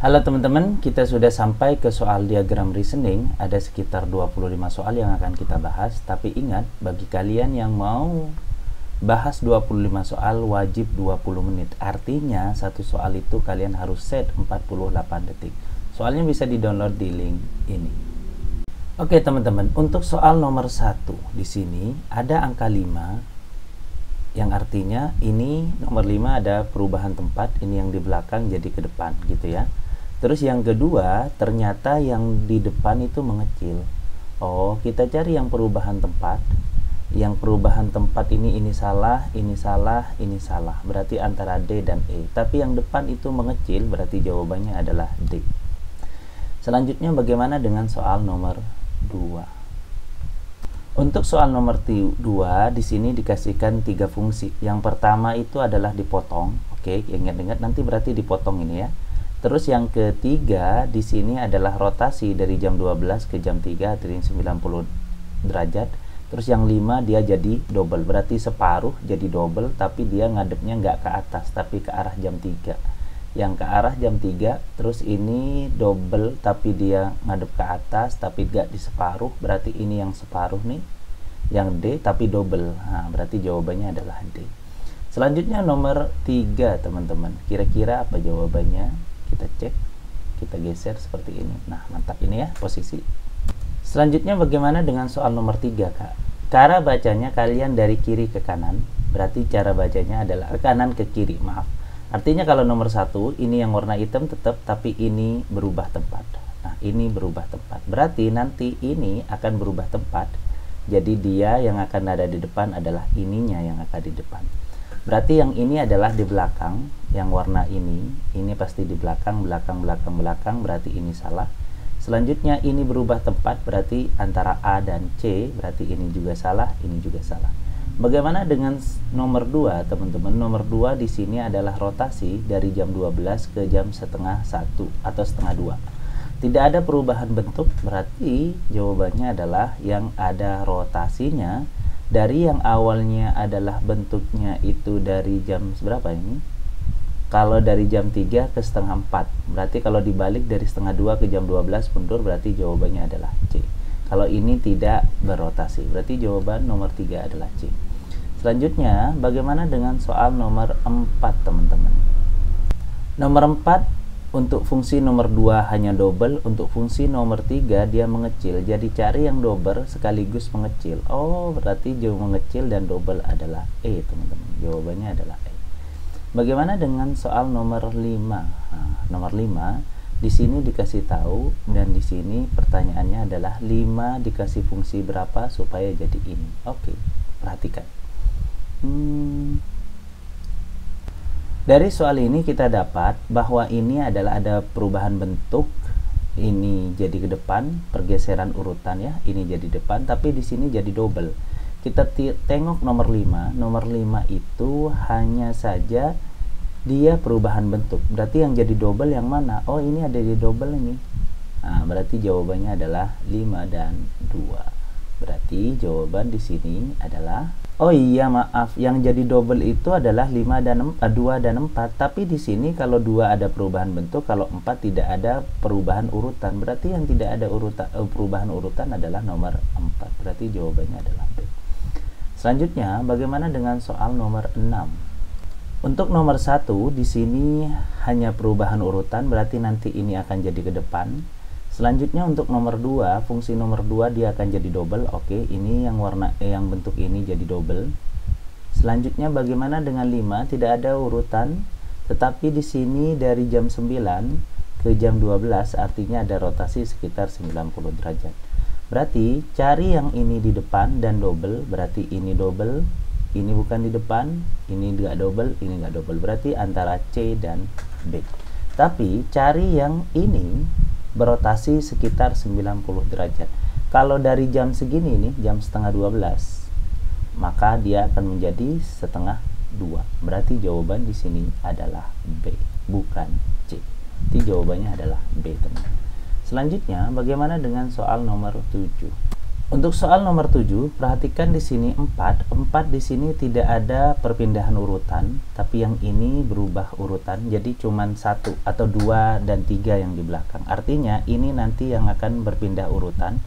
Halo teman-teman, kita sudah sampai ke soal diagram reasoning. Ada sekitar 25 soal yang akan kita bahas. Tapi ingat, bagi kalian yang mau bahas 25 soal wajib 20 menit. Artinya, satu soal itu kalian harus set 48 detik. Soalnya bisa di-download di link ini. Oke teman-teman, untuk soal nomor 1 di sini ada angka 5 yang artinya ini nomor 5 ada perubahan tempat, ini yang di belakang jadi ke depan gitu ya. Terus yang kedua, ternyata yang di depan itu mengecil. Oh, kita cari yang perubahan tempat. Yang perubahan tempat ini salah, ini salah, ini salah. Berarti antara D dan E. Tapi yang depan itu mengecil, berarti jawabannya adalah D. Selanjutnya bagaimana dengan soal nomor 2? Untuk soal nomor 2 di sini dikasihkan 3 fungsi. Yang pertama itu adalah dipotong. Oke, ingat-ingat nanti berarti dipotong ini ya. Terus yang ketiga di sini adalah rotasi dari jam 12 ke jam 3 dari 90 derajat. Terus yang 5 dia jadi double. Berarti separuh jadi double tapi dia ngadepnya nggak ke atas tapi ke arah jam 3. Yang ke arah jam 3, terus ini double tapi dia ngadep ke atas tapi nggak di separuh, berarti ini yang separuh nih, yang D tapi double. Nah, berarti jawabannya adalah D. Selanjutnya nomor 3 teman-teman, kira-kira apa jawabannya? Kita cek, kita geser seperti ini. Nah, mantap ini ya posisi. Selanjutnya bagaimana dengan soal nomor 3 Kak? Cara bacanya kalian dari kiri ke kanan, berarti cara bacanya adalah kanan ke kiri, maaf. Artinya kalau nomor 1 ini yang warna hitam tetap, tapi ini berubah tempat. Nah, ini berubah tempat. Berarti nanti ini akan berubah tempat. Jadi dia yang akan ada di depan adalah ininya yang akan di depan. Berarti yang ini adalah di belakang, yang warna ini pasti di belakang, belakang, berarti ini salah. Selanjutnya ini berubah tempat, berarti antara A dan C, berarti ini juga salah, ini juga salah. Bagaimana dengan nomor 2 teman-teman? Nomor 2 di sini adalah rotasi dari jam 12 ke jam setengah 1 atau setengah 2. Tidak ada perubahan bentuk, berarti jawabannya adalah yang ada rotasinya dari yang awalnya adalah bentuknya itu dari jam berapa ini? Kalau dari jam 3 ke setengah 4, berarti kalau dibalik dari setengah 2 ke jam 12 mundur, berarti jawabannya adalah C. Kalau ini tidak berotasi, berarti jawaban nomor 3 adalah C. Selanjutnya, bagaimana dengan soal nomor 4 teman-teman? Nomor 4, untuk fungsi nomor 2 hanya double, untuk fungsi nomor 3 dia mengecil. Jadi cari yang double sekaligus mengecil. Oh, berarti jawaban mengecil dan double adalah E teman-teman. Jawabannya adalah E. Bagaimana dengan soal nomor 5? Nah, nomor 5 di sini dikasih tahu dan di sini pertanyaannya adalah 5 dikasih fungsi berapa supaya jadi ini. Oke, perhatikan. Dari soal ini kita dapat bahwa ini adalah ada perubahan bentuk. Ini jadi ke depan, pergeseran urutan ya. Ini jadi depan, tapi di sini jadi double. Kita tengok nomor 5. Nomor 5 itu hanya saja dia perubahan bentuk. Berarti yang jadi double yang mana? Oh, ini ada di double ini. Nah, berarti jawabannya adalah 5 dan 2. Berarti jawaban di sini adalah, oh iya maaf, yang jadi double itu adalah 2 dan 4. Tapi di sini kalau 2 ada perubahan bentuk, kalau 4 tidak ada perubahan urutan. Berarti yang tidak ada perubahan urutan adalah nomor 4. Berarti jawabannya adalah B. Selanjutnya, bagaimana dengan soal nomor 6? Untuk nomor 1 di sini hanya perubahan urutan, berarti nanti ini akan jadi ke depan. Selanjutnya untuk nomor 2, fungsi nomor 2 dia akan jadi double. Oke, ini yang warna yang bentuk ini jadi double. Selanjutnya bagaimana dengan 5? Tidak ada urutan, tetapi di sini dari jam 9 ke jam 12 artinya ada rotasi sekitar 90 derajat. Berarti cari yang ini di depan dan double, berarti ini double. Ini bukan di depan, ini nggak double, ini nggak double. Berarti antara C dan B. Tapi cari yang ini berotasi sekitar 90 derajat. Kalau dari jam segini nih, jam setengah 12, maka dia akan menjadi setengah 2. Berarti jawaban di sini adalah B, bukan C. Jadi jawabannya adalah B teman. Selanjutnya, bagaimana dengan soal nomor 7? Untuk soal nomor 7, perhatikan di sini 4 di sini tidak ada perpindahan urutan, tapi yang ini berubah urutan, jadi cuman 1 atau 2 dan 3 yang di belakang. Artinya ini nanti yang akan berpindah urutan,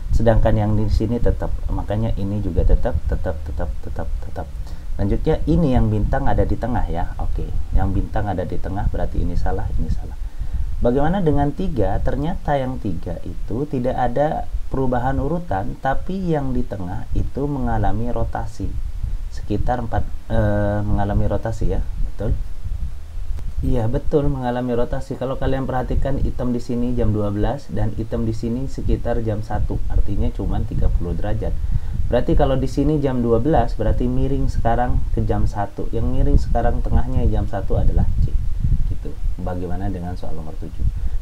sedangkan yang di sini tetap. Makanya ini juga tetap. Lanjutnya ini yang bintang ada di tengah ya. Oke, yang bintang ada di tengah berarti ini salah, ini salah. Bagaimana dengan 3? Ternyata yang 3 itu tidak ada perubahan urutan, tapi yang di tengah itu mengalami rotasi sekitar mengalami rotasi ya, betul? Iya, betul, mengalami rotasi. Kalau kalian perhatikan, hitam di sini jam 12 dan hitam di sini sekitar jam 1, artinya cuma 30 derajat. Berarti kalau di sini jam 12 berarti miring sekarang ke jam 1. Yang miring sekarang tengahnya jam 1 adalah C. Gitu. Bagaimana dengan soal nomor 7?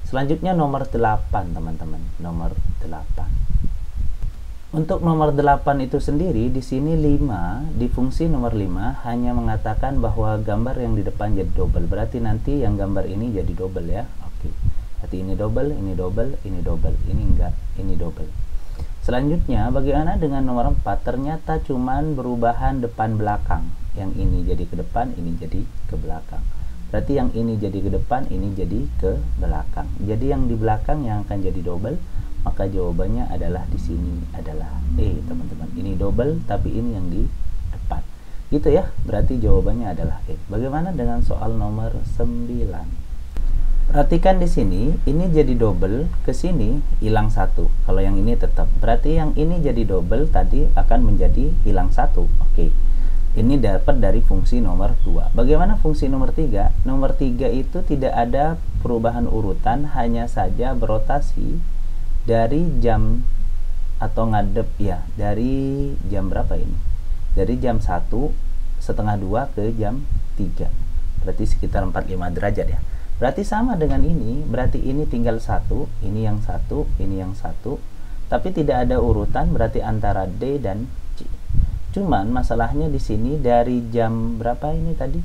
Selanjutnya nomor 8, teman-teman. Nomor 8. Untuk nomor 8 itu sendiri, di sini 5, di fungsi nomor 5 hanya mengatakan bahwa gambar yang di depan jadi double. Berarti nanti yang gambar ini jadi double ya. Oke. Berarti ini double, ini double, ini double, ini enggak, ini double. Selanjutnya, bagaimana dengan nomor 4? Ternyata cuman berubahan depan belakang. Yang ini jadi ke depan, ini jadi ke belakang. Berarti yang ini jadi ke depan, ini jadi ke belakang. Jadi yang di belakang yang akan jadi double, maka jawabannya adalah di sini adalah E, teman-teman. Ini double, tapi ini yang di depan. Gitu ya, berarti jawabannya adalah E. Bagaimana dengan soal nomor 9? Perhatikan di sini, ini jadi double, ke sini hilang 1. Kalau yang ini tetap, berarti yang ini jadi double tadi akan menjadi hilang 1. Oke. Ini dapat dari fungsi nomor 2. Bagaimana fungsi nomor 3? Nomor 3 itu tidak ada perubahan urutan, hanya saja berotasi dari jam atau ngadep ya, dari jam berapa ini? Dari jam 1:30 ke jam 3. Berarti sekitar 45 derajat ya. Berarti sama dengan ini, berarti ini tinggal 1, ini yang 1, ini yang 1, tapi tidak ada urutan, berarti antara D dan C. Cuman masalahnya di sini dari jam berapa ini tadi?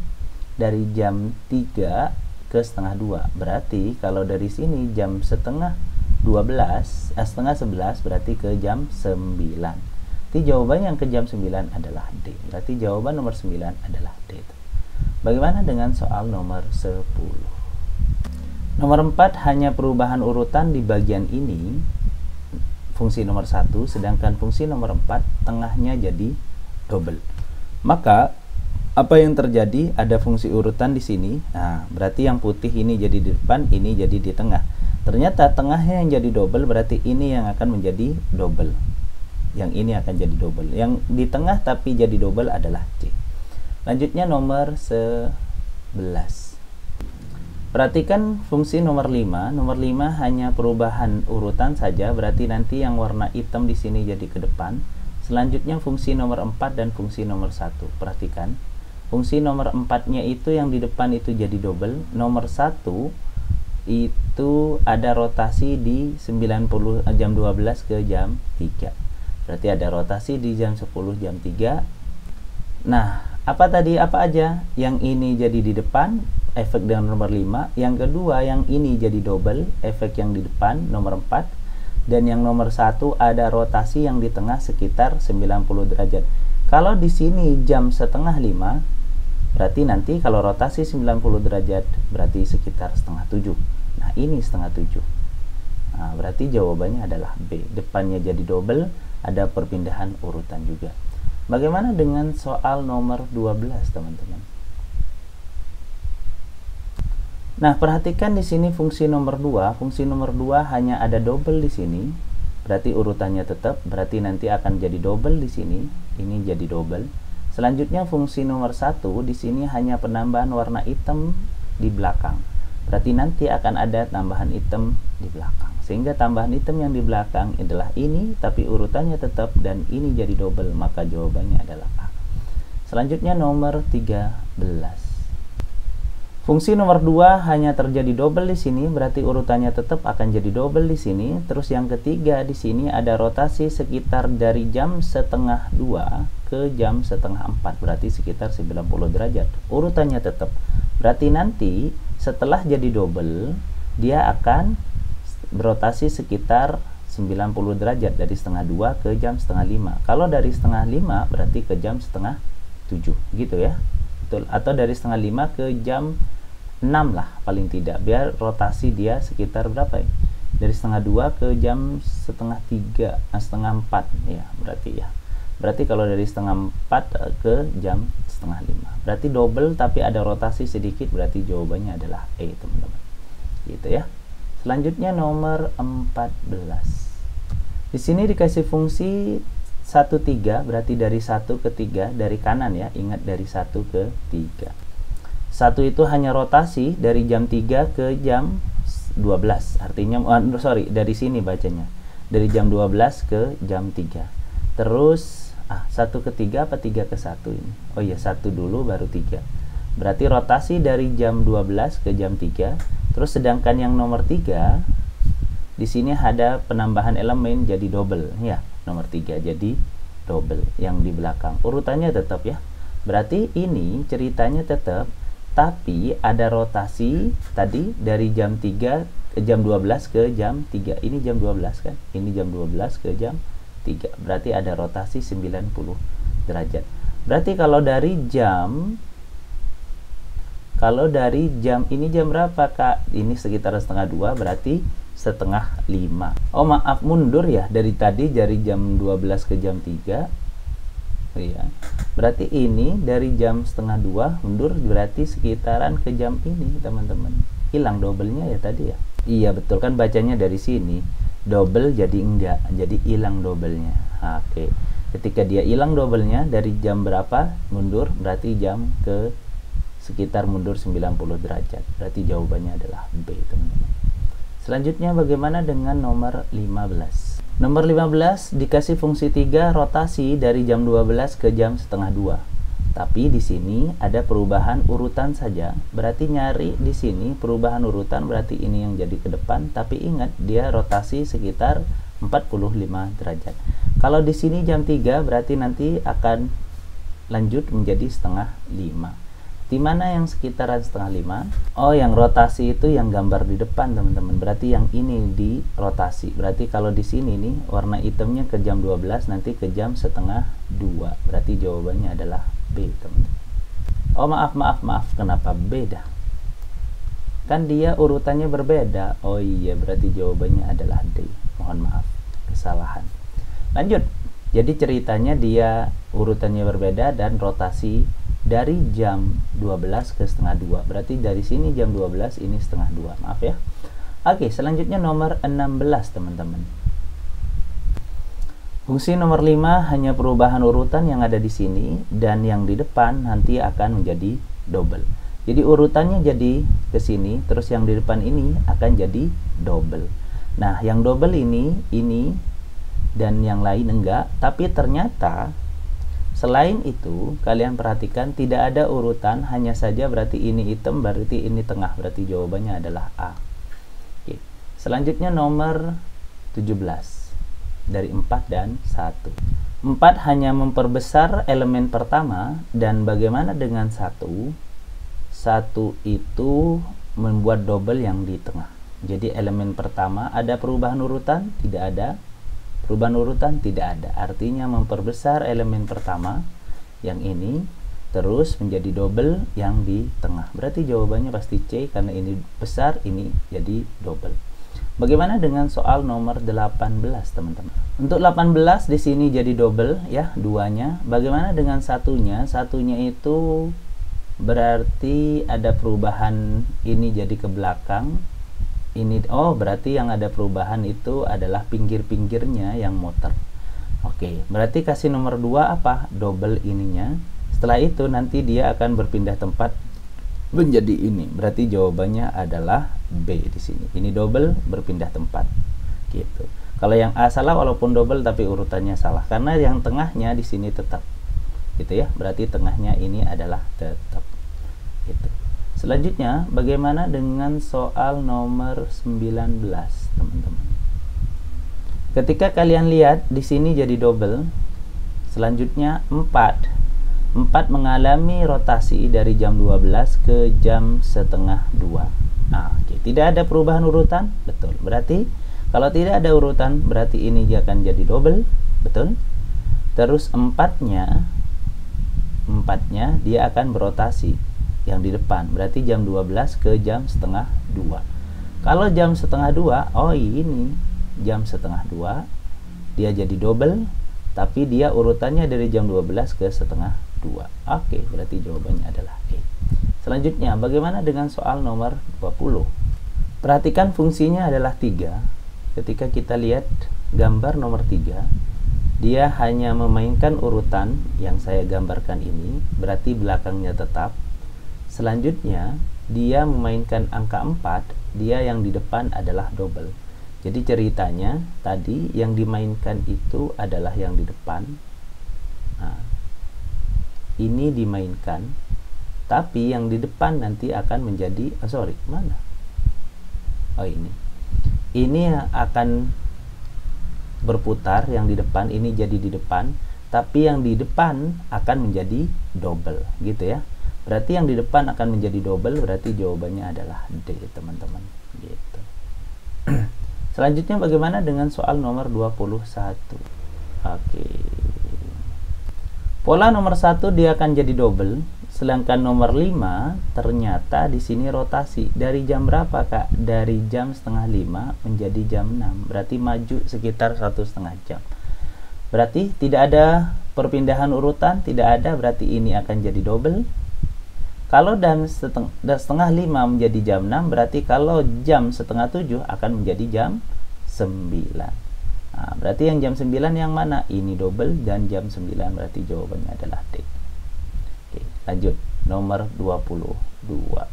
Dari jam 3 ke setengah 2. Berarti kalau dari sini jam setengah 11 berarti ke jam 9. Jadi jawaban yang ke jam 9 adalah D. Berarti jawaban nomor 9 adalah D. Bagaimana dengan soal nomor 10? Nomor 4 hanya perubahan urutan di bagian ini, fungsi nomor 1, sedangkan fungsi nomor 4 tengahnya jadi double. Maka apa yang terjadi? Ada fungsi urutan di sini. Nah, berarti yang putih ini jadi di depan, ini jadi di tengah. Ternyata tengahnya yang jadi double, berarti ini yang akan menjadi double. Yang ini akan jadi double. Yang di tengah tapi jadi double adalah C. Lanjutnya nomor 11. Perhatikan fungsi nomor 5. Nomor 5 hanya perubahan urutan saja, berarti nanti yang warna hitam di sini jadi ke depan. Selanjutnya fungsi nomor 4 dan fungsi nomor 1. Perhatikan. Fungsi nomor 4-nya itu yang di depan itu jadi double. Nomor 1 itu ada rotasi di jam 12 ke jam 3. Berarti ada rotasi di jam 10 jam 3. Nah, apa tadi? Apa aja? Yang ini jadi di depan, efek dengan nomor 5. Yang kedua, yang ini jadi double, efek yang di depan, nomor 4. Dan yang nomor 1 ada rotasi yang di tengah sekitar 90 derajat. Kalau di sini jam setengah 5, berarti nanti kalau rotasi 90 derajat, berarti sekitar setengah 7. Nah, ini setengah 7. Nah, berarti jawabannya adalah B. Depannya jadi double, ada perpindahan urutan juga. Bagaimana dengan soal nomor 12, teman-teman? Nah, perhatikan di sini fungsi nomor 2. Fungsi nomor 2 hanya ada double di sini. Berarti urutannya tetap, berarti nanti akan jadi double di sini. Ini jadi double. Selanjutnya fungsi nomor 1 di sini hanya penambahan warna hitam di belakang. Berarti nanti akan ada tambahan hitam di belakang. Sehingga tambahan hitam yang di belakang adalah ini, tapi urutannya tetap dan ini jadi double, maka jawabannya adalah A. Selanjutnya nomor 13. Fungsi nomor 2 hanya terjadi double di sini, berarti urutannya tetap akan jadi double di sini. Terus yang ketiga di sini ada rotasi sekitar dari jam setengah 2 ke jam setengah 4, berarti sekitar 90 derajat. Urutannya tetap. Berarti nanti setelah jadi double, dia akan berotasi sekitar 90 derajat dari setengah 2 ke jam setengah 5. Kalau dari setengah 5 berarti ke jam setengah 7 gitu ya. Betul. Atau dari setengah 5 ke jam 6 lah paling tidak, biar rotasi dia sekitar berapa ya? Dari setengah 2 ke jam setengah 3, setengah 4 ya berarti ya. Berarti kalau dari setengah 4 ke jam setengah 5 berarti double tapi ada rotasi sedikit, berarti jawabannya adalah E teman-teman. Gitu ya. Selanjutnya nomor 14. Di sini dikasih fungsi 1-3, berarti dari 1 ke 3 dari kanan ya. Ingat dari 1 ke 3. 1 itu hanya rotasi dari jam 3 ke jam 12. Artinya dari sini bacanya. Dari jam 12 ke jam 3. Terus 1 ke 3 apa 3 ke 1 ini? Oh iya, 1 dulu baru 3. Berarti rotasi dari jam 12 ke jam 3. Terus sedangkan yang nomor 3 di sini ada penambahan elemen jadi double ya. Nomor 3 jadi double yang di belakang. Urutannya tetap ya. Berarti ini ceritanya tetap, tapi ada rotasi tadi dari jam 3 ke jam 12 ke jam 3. Ini jam 12 kan? Ini jam 12 ke jam 3. Berarti ada rotasi 90 derajat. Berarti kalau dari jam ini jam berapa Kak? Ini sekitar setengah 2, berarti setengah 5. Oh maaf, mundur ya, dari tadi dari jam 12 ke jam 3 ya. Berarti ini dari jam setengah 2 mundur, berarti sekitaran ke jam ini teman-teman. Hilang doublenya ya tadi ya. Iya betul kan, bacanya dari sini double jadi enggak, jadi hilang doublenya. Oke, ketika dia hilang doublenya dari jam berapa mundur, berarti jam ke sekitar mundur 90 derajat. Berarti jawabannya adalah B teman-teman. Selanjutnya bagaimana dengan nomor 15? Nomor 15 dikasih fungsi 3 rotasi dari jam 12 ke jam setengah 2. Tapi di sini ada perubahan urutan saja. Berarti nyari di sini perubahan urutan, berarti ini yang jadi ke depan, tapi ingat dia rotasi sekitar 45 derajat. Kalau di sini jam 3 berarti nanti akan lanjut menjadi setengah 5. Di mana yang sekitaran setengah 5? Oh, yang rotasi itu yang gambar di depan teman-teman. Berarti yang ini di rotasi. Berarti kalau di sini nih warna hitamnya ke jam 12, nanti ke jam setengah 2. Berarti jawabannya adalah B teman-teman. Oh maaf. Kenapa beda? Kan dia urutannya berbeda. Oh iya, berarti jawabannya adalah D. Mohon maaf, kesalahan. Lanjut. Jadi ceritanya dia urutannya berbeda dan rotasi dari jam 12 ke setengah 2. Berarti dari sini jam 12, ini setengah 2. Maaf ya. Oke, selanjutnya nomor 16 teman-teman. Fungsi nomor 5 hanya perubahan urutan yang ada di sini, dan yang di depan nanti akan menjadi double. Jadi urutannya jadi ke sini, terus yang di depan ini akan jadi double. Nah, yang double ini dan yang lain enggak, tapi ternyata selain itu, kalian perhatikan tidak ada urutan, hanya saja berarti ini hitam, berarti ini tengah, berarti jawabannya adalah A. Oke. Selanjutnya nomor 17 dari 4 dan 1. 4 hanya memperbesar elemen pertama, dan bagaimana dengan 1? 1 itu membuat double yang di tengah. Jadi elemen pertama ada perubahan urutan? Tidak ada. Perubahan urutan tidak ada, artinya memperbesar elemen pertama yang ini terus menjadi double yang di tengah. Berarti jawabannya pasti C, karena ini besar, ini jadi double. Bagaimana dengan soal nomor 18 teman-teman? Untuk 18 di sini jadi double ya, duanya. Bagaimana dengan satunya? Satunya itu berarti ada perubahan, ini jadi ke belakang. Ini berarti yang ada perubahan itu adalah pinggir-pinggirnya yang muter. Oke, berarti kasih nomor 2 apa? Double ininya. Setelah itu nanti dia akan berpindah tempat menjadi ini. Berarti jawabannya adalah B di sini. Ini double berpindah tempat. Gitu. Kalau yang A salah walaupun double tapi urutannya salah, karena yang tengahnya di sini tetap. Gitu ya. Berarti tengahnya ini adalah tetap. Gitu. Selanjutnya, bagaimana dengan soal nomor 19, teman-teman? Ketika kalian lihat di sini jadi double, selanjutnya 4 mengalami rotasi dari jam 12 ke jam setengah 2. Nah, tidak ada perubahan urutan, betul. Berarti Kalau tidak ada urutan, berarti ini dia akan jadi double, betul? Terus empatnya dia akan berotasi yang di depan, berarti jam 12 ke jam setengah 2. Kalau jam setengah 2, oh ini jam setengah 2, dia jadi double, tapi dia urutannya dari jam 12 ke setengah 2. Oke, berarti jawabannya adalah E. Selanjutnya, bagaimana dengan soal nomor 20? Perhatikan fungsinya adalah 3. Ketika kita lihat gambar nomor 3, dia hanya memainkan urutan yang saya gambarkan ini, berarti belakangnya tetap. Selanjutnya, dia memainkan angka 4, dia yang di depan adalah double. Jadi ceritanya tadi yang dimainkan itu adalah yang di depan. Nah, ini dimainkan, tapi yang di depan nanti akan menjadi, mana? Oh ini akan berputar, yang di depan ini jadi di depan, tapi yang di depan akan menjadi double, gitu ya. Berarti yang di depan akan menjadi double, berarti jawabannya adalah D, teman-teman, gitu. Selanjutnya bagaimana dengan soal nomor 21? Oke. Pola nomor 1 dia akan jadi double, sedangkan nomor 5 ternyata di sini rotasi. Dari jam berapa, Kak? Dari jam setengah 5 menjadi jam 6. Berarti maju sekitar 1,5 jam. Berarti tidak ada perpindahan urutan, tidak ada, berarti ini akan jadi double. Kalau dan setengah 5 menjadi jam 6, berarti kalau jam setengah 7 akan menjadi jam 9. Nah, berarti yang jam 9 yang mana? Ini double, dan jam 9 berarti jawabannya adalah D. Oke, lanjut. Nomor 22.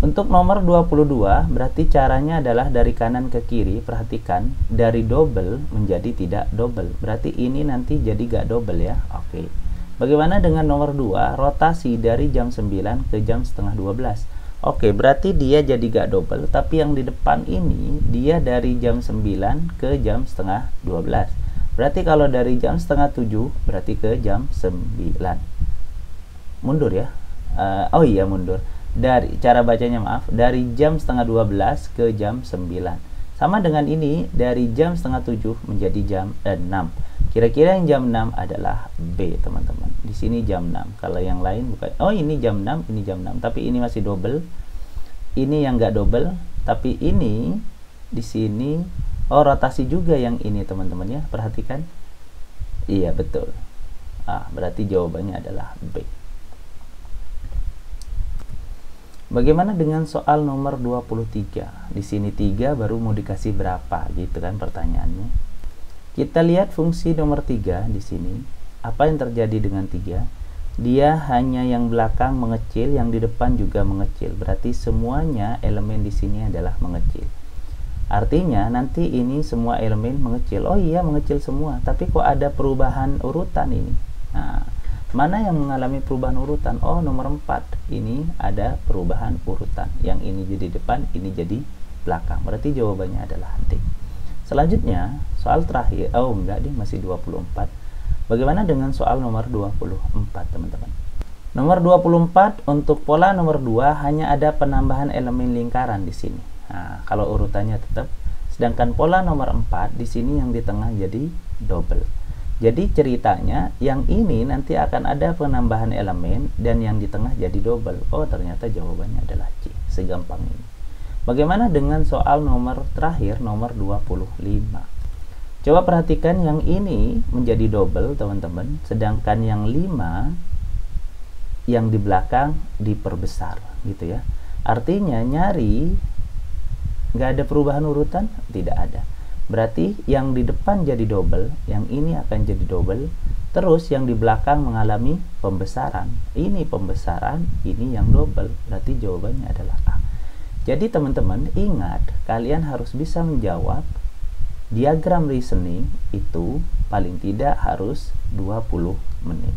Untuk nomor 22, berarti caranya adalah dari kanan ke kiri. Perhatikan, dari double menjadi tidak double. Berarti ini nanti jadi gak double ya. Oke. Bagaimana dengan nomor 2? Rotasi dari jam 9 ke jam setengah 12. Oke, berarti dia jadi gak double, tapi yang di depan ini dia dari jam 9 ke jam setengah 12. Berarti kalau dari jam setengah 7 berarti ke jam 9. Mundur ya. Oh iya, mundur. Dari cara bacanya, maaf, dari jam setengah 12 ke jam 9. Sama dengan ini, dari jam setengah 7 menjadi jam 6. Kira-kira yang jam 6 adalah B, teman-teman. Di sini jam 6. Kalau yang lain bukan. Oh, ini jam 6, ini jam 6. Tapi ini masih double. Ini yang enggak double, tapi ini di sini rotasi juga yang ini, teman-teman ya. Perhatikan. Iya, betul. Berarti jawabannya adalah B. Bagaimana dengan soal nomor 23? Di sini 3 baru mau dikasih berapa, gitu kan pertanyaannya. Kita lihat fungsi nomor 3 di sini. Apa yang terjadi dengan 3? Dia hanya yang belakang mengecil, yang di depan juga mengecil. Berarti semuanya elemen di sini adalah mengecil. Artinya nanti ini semua elemen mengecil. Oh iya, mengecil semua. Tapi kok ada perubahan urutan ini? Nah, mana yang mengalami perubahan urutan? Oh, nomor 4. Ini ada perubahan urutan. Yang ini jadi depan, ini jadi belakang. Berarti jawabannya adalah D. Selanjutnya, soal terakhir. Oh, enggak, dia masih 24. Bagaimana dengan soal nomor 24, teman-teman? Nomor 24 untuk pola nomor 2 hanya ada penambahan elemen lingkaran di sini. Nah, kalau urutannya tetap. Sedangkan pola nomor 4 di sini yang di tengah jadi double. Jadi ceritanya yang ini nanti akan ada penambahan elemen dan yang di tengah jadi double. Oh, ternyata jawabannya adalah C. Segampang ini. Bagaimana dengan soal nomor terakhir, nomor 25? Coba perhatikan, yang ini menjadi double, teman-teman. Sedangkan yang 5, yang di belakang diperbesar, gitu ya. Artinya nyari, nggak ada perubahan urutan? Tidak ada. Berarti yang di depan jadi double, yang ini akan jadi double. Terus yang di belakang mengalami pembesaran. Ini pembesaran, ini yang double. Berarti jawabannya adalah A. Jadi teman-teman ingat, kalian harus bisa menjawab diagram reasoning itu paling tidak harus 20 menit.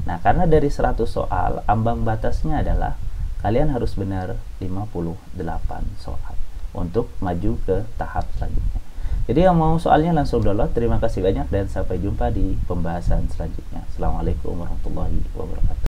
Nah, karena dari 100 soal, ambang batasnya adalah kalian harus benar 58 soal untuk maju ke tahap selanjutnya. Jadi yang mau soalnya langsung download. Terima kasih banyak dan sampai jumpa di pembahasan selanjutnya. Assalamualaikum warahmatullahi wabarakatuh.